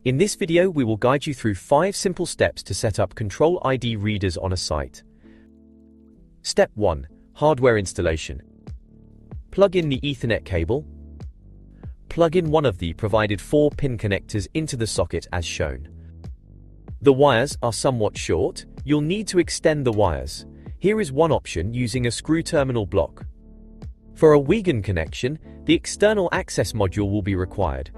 In this video, we will guide you through 5 simple steps to set up Control ID readers on a site. Step 1. Hardware installation. Plug in the Ethernet cable. Plug in one of the provided 4-pin connectors into the socket as shown. The wires are somewhat short. You'll need to extend the wires. Here is one option using a screw terminal block. For a Wigan connection, the external access module will be required.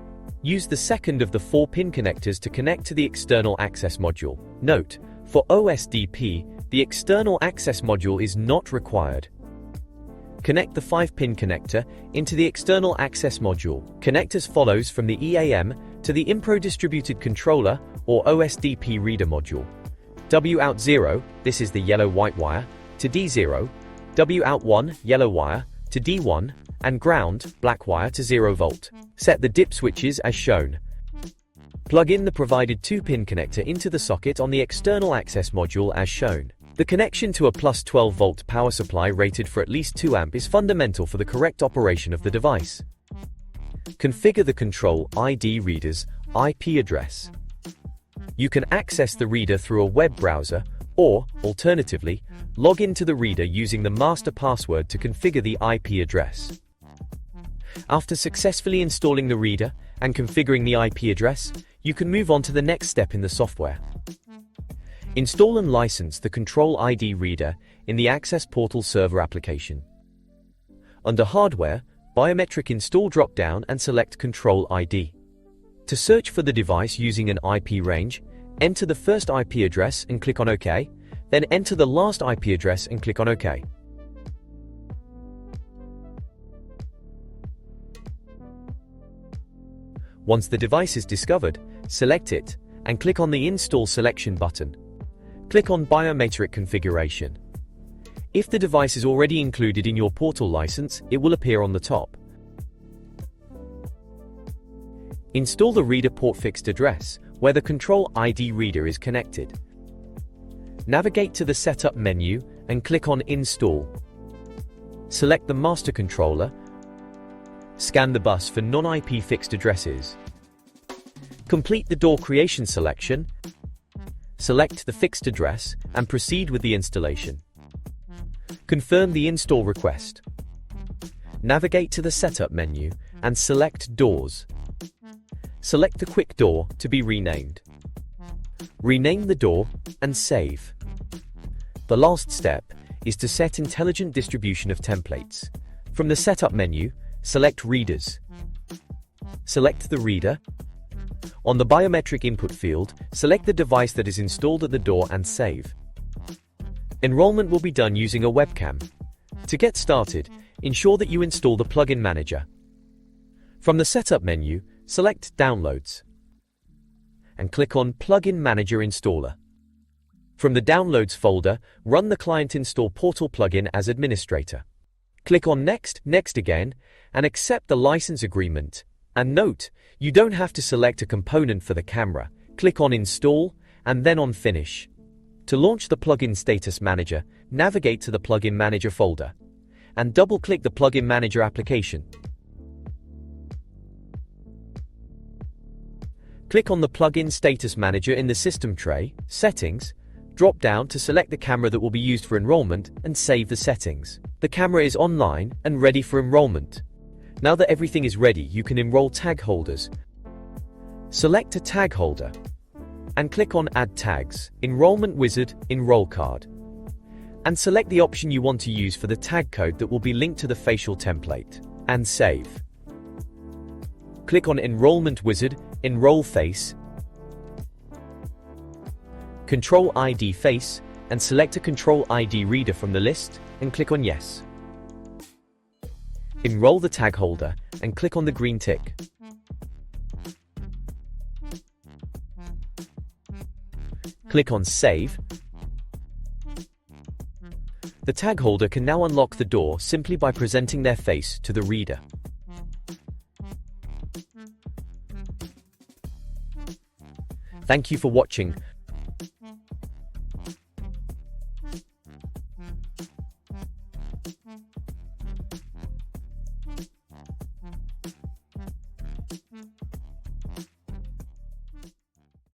Use the second of the 4-pin connectors to connect to the external access module. Note, for OSDP, the external access module is not required. Connect the 5-pin connector into the external access module. Connect as follows from the EAM to the Impro distributed controller or OSDP reader module. W out 0, this is the yellow-white wire, to D0, W out 1, yellow wire, to D1, and ground, black wire to 0 volt. Set the dip switches as shown. Plug in the provided 2-pin connector into the socket on the external access module as shown. The connection to a plus 12 volt power supply rated for at least 2 amp is fundamental for the correct operation of the device. Configure the Control ID reader's IP address. You can access the reader through a web browser or, alternatively, log into the reader using the master password to configure the IP address. After successfully installing the reader and configuring the IP address, you can move on to the next step in the software. Install and license the Control ID reader in the Access Portal Server application. Under Hardware, Biometric Install drop-down and select Control ID. To search for the device using an IP range, enter the first IP address and click on OK, then enter the last IP address and click on OK. Once the device is discovered, select it and click on the Install Selection button. Click on Biometric Configuration. If the device is already included in your portal license, it will appear on the top. Install the reader port fixed address, where the Control ID reader is connected. Navigate to the Setup menu and click on Install. Select the master controller. Scan the bus for non-IP fixed addresses. Complete the door creation selection. Select the fixed address and proceed with the installation. Confirm the install request. Navigate to the Setup menu and select Doors. Select the quick door to be renamed. Rename the door and save. The last step is to set intelligent distribution of templates. From the Setup menu, select Readers. Select the reader. On the biometric input field, select the device that is installed at the door and save. Enrollment will be done using a webcam. To get started, ensure that you install the plugin manager. From the Setup menu, select Downloads and click on Plugin Manager Installer. From the Downloads folder, run the Client Install Portal plugin as administrator. Click on Next, Next again, and accept the license agreement. And note, you don't have to select a component for the camera. Click on Install and then on Finish. To launch the Plugin Status Manager, navigate to the Plugin Manager folder and double-click the Plugin Manager application. Click on the Plugin Status Manager in the System tray, Settings, drop down to select the camera that will be used for enrollment and save the settings. The camera is online and ready for enrollment. Now that everything is ready, you can enroll tag holders. Select a tag holder and click on Add Tags, Enrollment Wizard, Enroll Card, and select the option you want to use for the tag code that will be linked to the facial template, and save. Click on Enrollment Wizard, Enroll Face, Control ID Face, and select a Control ID reader from the list and click on Yes. Enroll the tag holder and click on the green tick. Click on Save. The tag holder can now unlock the door simply by presenting their face to the reader. Thank you for watching.